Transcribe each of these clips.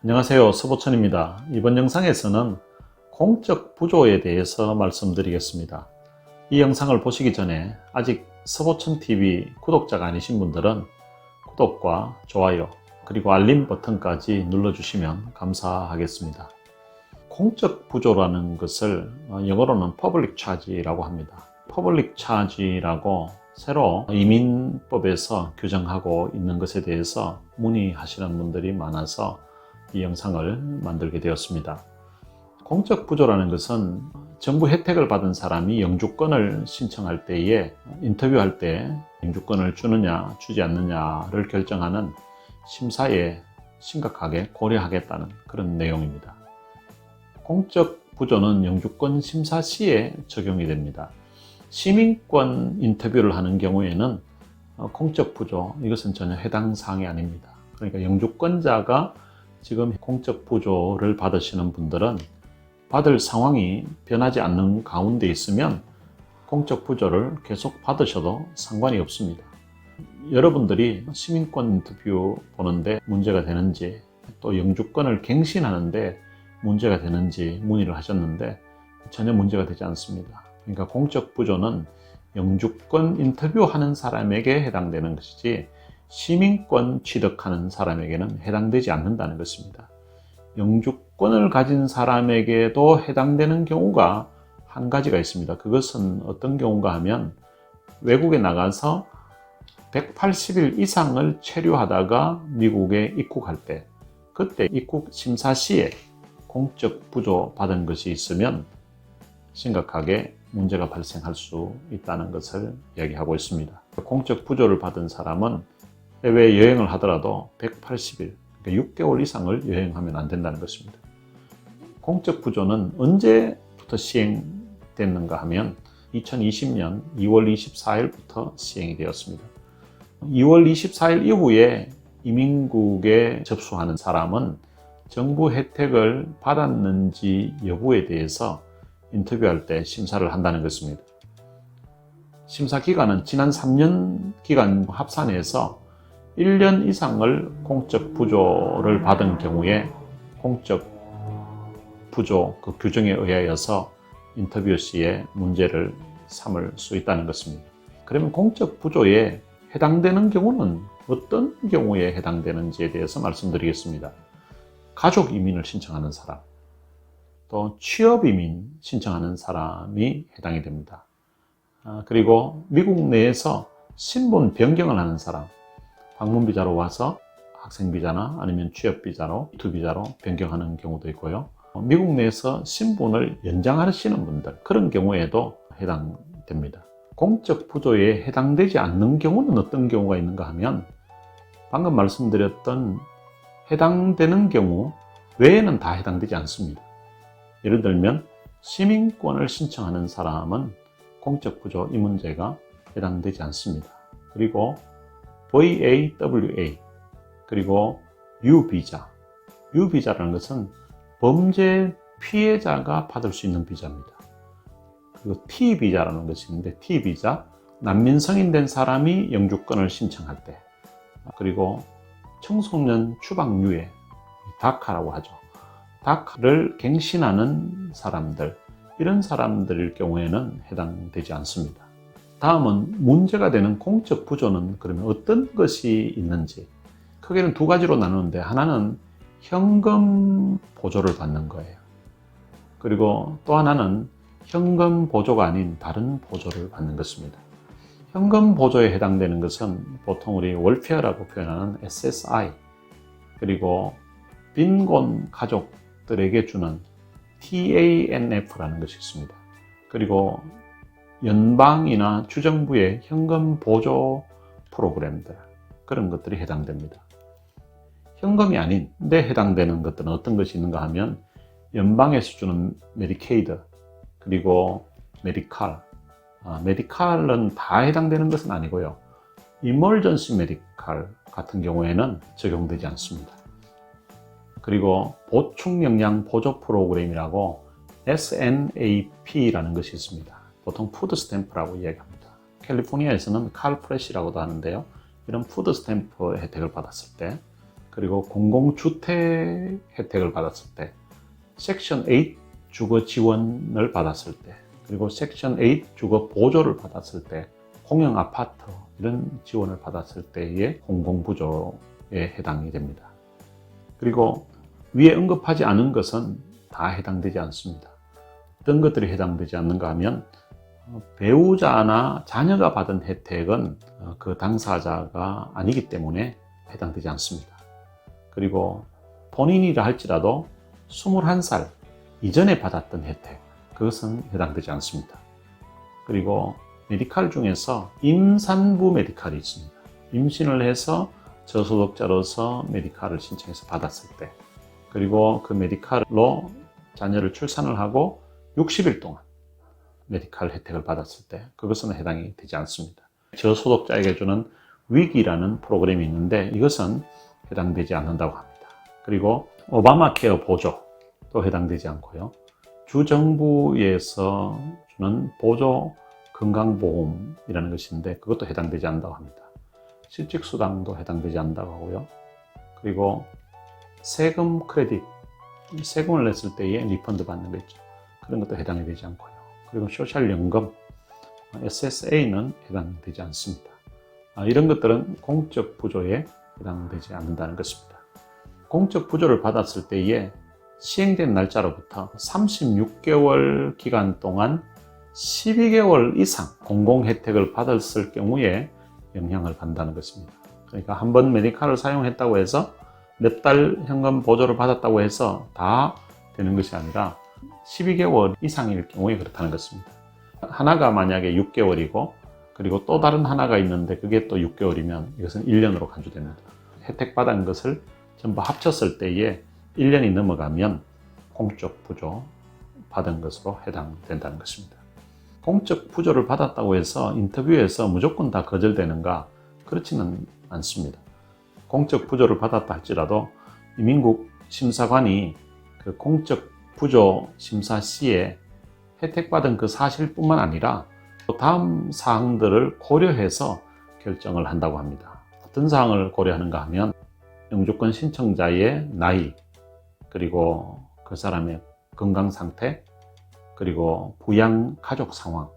안녕하세요. 서보천입니다. 이번 영상에서는 공적 부조에 대해서 말씀드리겠습니다. 이 영상을 보시기 전에 아직 서보천TV 구독자가 아니신 분들은 구독과 좋아요 그리고 알림 버튼까지 눌러주시면 감사하겠습니다. 공적 부조라는 것을 영어로는 Public Charge라고 합니다. Public Charge라고 새로 이민법에서 규정하고 있는 것에 대해서 문의하시는 분들이 많아서 이 영상을 만들게 되었습니다. 공적 부조라는 것은 정부 혜택을 받은 사람이 영주권을 신청할 때에 인터뷰할 때 영주권을 주느냐 주지 않느냐를 결정하는 심사에 심각하게 고려하겠다는 그런 내용입니다. 공적 부조는 영주권 심사 시에 적용이 됩니다. 시민권 인터뷰를 하는 경우에는 공적 부조, 이것은 전혀 해당 사항이 아닙니다. 그러니까 영주권자가 지금 공적 부조를 받으시는 분들은 받을 상황이 변하지 않는 가운데 있으면 공적 부조를 계속 받으셔도 상관이 없습니다. 여러분들이 시민권 인터뷰 보는데 문제가 되는지, 또 영주권을 갱신하는데 문제가 되는지 문의를 하셨는데 전혀 문제가 되지 않습니다. 그러니까 공적 부조는 영주권 인터뷰하는 사람에게 해당되는 것이지 시민권 취득하는 사람에게는 해당되지 않는다는 것입니다. 영주권을 가진 사람에게도 해당되는 경우가 한 가지가 있습니다. 그것은 어떤 경우가 하면 외국에 나가서 180일 이상을 체류하다가 미국에 입국할 때, 그때 입국 심사 시에 공적 부조 받은 것이 있으면 심각하게 문제가 발생할 수 있다는 것을 이야기하고 있습니다. 공적 부조를 받은 사람은 해외 여행을 하더라도 180일, 그러니까 6개월 이상을 여행하면 안 된다는 것입니다. 공적 부조는 언제부터 시행됐는가 하면 2020년 2월 24일부터 시행이 되었습니다. 2월 24일 이후에 이민국에 접수하는 사람은 정부 혜택을 받았는지 여부에 대해서 인터뷰할 때 심사를 한다는 것입니다. 심사 기간은 지난 3년 기간 합산해서 1년 이상을 공적 부조를 받은 경우에 공적 부조 그 규정에 의하여서 인터뷰 시에 문제를 삼을 수 있다는 것입니다. 그러면 공적 부조에 해당되는 경우는 어떤 경우에 해당되는지에 대해서 말씀드리겠습니다. 가족 이민을 신청하는 사람, 또 취업 이민 신청하는 사람이 해당이 됩니다. 그리고 미국 내에서 신분 변경을 하는 사람, 방문 비자로 와서 학생 비자나 아니면 취업 비자로, 이투 비자로 변경하는 경우도 있고요. 미국 내에서 신분을 연장하시는 분들, 그런 경우에도 해당됩니다. 공적 부조에 해당되지 않는 경우는 어떤 경우가 있는가 하면 방금 말씀드렸던 해당되는 경우 외에는 다 해당되지 않습니다. 예를 들면 시민권을 신청하는 사람은 공적 부조 이 문제가 해당되지 않습니다. 그리고 VAWA 그리고 U비자, U비자라는 것은 범죄 피해자가 받을 수 있는 비자입니다. 그리고 T비자라는 것이 있는데 T비자, 난민 승인된 사람이 영주권을 신청할 때, 그리고 청소년 추방유예, 다카라고 하죠. 다카를 갱신하는 사람들, 이런 사람들일 경우에는 해당되지 않습니다. 다음은 문제가 되는 공적 부조는 그러면 어떤 것이 있는지, 크게는 두 가지로 나누는데 하나는 현금 보조를 받는 거예요. 그리고 또 하나는 현금 보조가 아닌 다른 보조를 받는 것입니다. 현금 보조에 해당되는 것은 보통 우리 월페어라고 표현하는 SSI, 그리고 빈곤 가족들에게 주는 TANF라는 것이 있습니다. 그리고 연방이나 주정부의 현금 보조 프로그램들, 그런 것들이 해당됩니다. 현금이 아닌데 해당되는 것들은 어떤 것이 있는가 하면 연방에서 주는 메디케이드, 그리고 메디칼, 메디칼은 다 해당되는 것은 아니고요. 이머전시 메디칼 같은 경우에는 적용되지 않습니다. 그리고 보충 영양 보조 프로그램이라고 SNAP라는 것이 있습니다. 보통 푸드 스탬프라고 이야기합니다. 캘리포니아에서는 칼프레시라고도 하는데요. 이런 푸드 스탬프 혜택을 받았을 때 그리고 공공주택 혜택을 받았을 때, 섹션 8 주거 지원을 받았을 때, 그리고 섹션 8 주거 보조를 받았을 때, 공영 아파트 이런 지원을 받았을 때의 공공부조에 해당이 됩니다. 그리고 위에 언급하지 않은 것은 다 해당되지 않습니다. 어떤 것들이 해당되지 않는가 하면, 배우자나 자녀가 받은 혜택은 그 당사자가 아니기 때문에 해당되지 않습니다. 그리고 본인이라 할지라도 21살 이전에 받았던 혜택, 그것은 해당되지 않습니다. 그리고 메디칼 중에서 임산부 메디칼이 있습니다. 임신을 해서 저소득자로서 메디칼을 신청해서 받았을 때, 그리고 그 메디칼로 자녀를 출산을 하고 60일 동안 메디칼 혜택을 받았을 때, 그것은 해당이 되지 않습니다. 저소득자에게 주는 위기라는 프로그램이 있는데 이것은 해당되지 않는다고 합니다. 그리고 오바마 케어 보조도 해당되지 않고요. 주정부에서 주는 보조 건강보험이라는 것인데 그것도 해당되지 않는다고 합니다. 실직수당도 해당되지 않는다고 하고요. 그리고 세금 크레딧, 세금을 냈을 때에 리펀드 받는 거 있죠. 그런 것도 해당이 되지 않고요. 그리고 소셜연금, SSA는 해당되지 않습니다. 이런 것들은 공적 부조에 해당되지 않는다는 것입니다. 공적 부조를 받았을 때에 시행된 날짜로부터 36개월 기간 동안 12개월 이상 공공 혜택을 받았을 경우에 영향을 받는다는 것입니다. 그러니까 한 번 메디칼을 사용했다고 해서 몇 달 현금 보조를 받았다고 해서 다 되는 것이 아니라 12개월 이상일 경우에 그렇다는 것입니다. 하나가 만약에 6개월이고 그리고 또 다른 하나가 있는데 그게 또 6개월이면 이것은 1년으로 간주됩니다. 혜택 받은 것을 전부 합쳤을 때에 1년이 넘어가면 공적 부조 받은 것으로 해당된다는 것입니다. 공적 부조를 받았다고 해서 인터뷰에서 무조건 다 거절되는가? 그렇지는 않습니다. 공적 부조를 받았다 할지라도 이민국 심사관이 그 공적 부조 심사 시에 혜택받은 그 사실뿐만 아니라 다음 사항들을 고려해서 결정을 한다고 합니다. 어떤 사항을 고려하는가 하면 영주권 신청자의 나이, 그리고 그 사람의 건강 상태, 그리고 부양 가족 상황,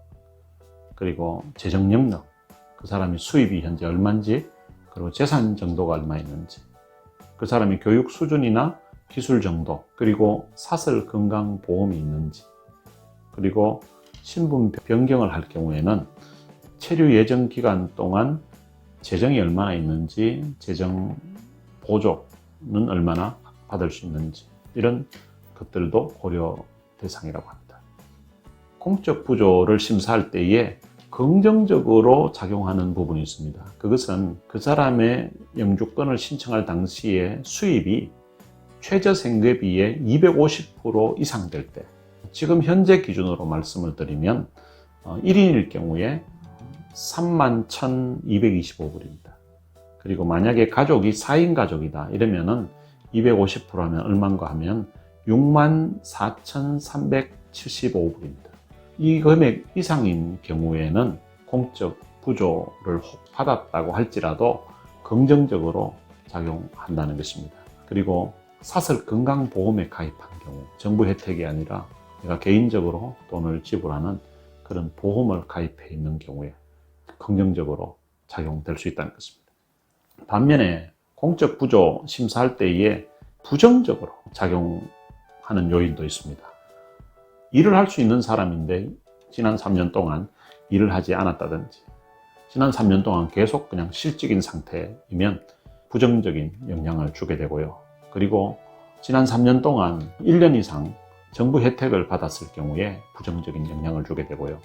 그리고 재정 능력, 그 사람이 수입이 현재 얼마인지, 그리고 재산 정도가 얼마 있는지, 그 사람이 교육 수준이나 기술 정도, 그리고 사설 건강보험이 있는지, 그리고 신분 변경을 할 경우에는 체류 예정 기간 동안 재정이 얼마나 있는지, 재정 보조는 얼마나 받을 수 있는지, 이런 것들도 고려 대상이라고 합니다. 공적 부조를 심사할 때에 긍정적으로 작용하는 부분이 있습니다. 그것은 그 사람의 영주권을 신청할 당시에 수입이 최저생계비의 250% 이상 될 때, 지금 현재 기준으로 말씀을 드리면 1인일 경우에 31,225불입니다. 그리고 만약에 가족이 4인 가족이다 이러면은 250%하면 얼마인가 하면 64,375불입니다. 이 금액 이상인 경우에는 공적 부조를 혹 받았다고 할지라도 긍정적으로 작용한다는 것입니다. 그리고 사설 건강보험에 가입한 경우, 정부 혜택이 아니라 내가 개인적으로 돈을 지불하는 그런 보험을 가입해 있는 경우에 긍정적으로 작용될 수 있다는 것입니다. 반면에 공적 부조 심사할 때에 부정적으로 작용하는 요인도 있습니다. 일을 할 수 있는 사람인데 지난 3년 동안 일을 하지 않았다든지 지난 3년 동안 계속 그냥 실직인 상태이면 부정적인 영향을 주게 되고요. 그리고 지난 3년 동안 1년 이상 정부 혜택을 받았을 경우에 부정적인 영향을 주게 되고요.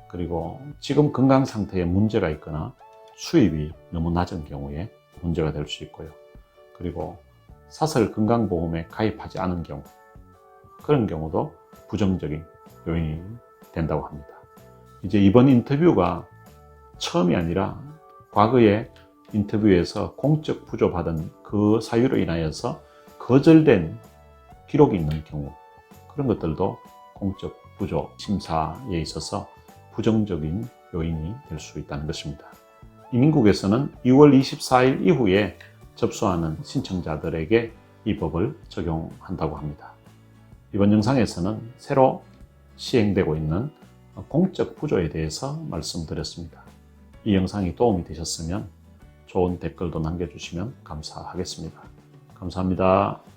그리고 지금 건강 상태에 문제가 있거나 수입이 너무 낮은 경우에 문제가 될 수 있고요. 그리고 사설 건강보험에 가입하지 않은 경우, 그런 경우도 부정적인 요인이 된다고 합니다. 이제 이번 인터뷰가 처음이 아니라 과거에 인터뷰에서 공적 부조 받은 그 사유로 인하여서 거절된 기록이 있는 경우, 그런 것들도 공적 부조 심사에 있어서 부정적인 요인이 될 수 있다는 것입니다. 이민국에서는 2월 24일 이후에 접수하는 신청자들에게 이 법을 적용한다고 합니다. 이번 영상에서는 새로 시행되고 있는 공적 부조에 대해서 말씀드렸습니다. 이 영상이 도움이 되셨으면 좋은 댓글도 남겨주시면 감사하겠습니다. 감사합니다.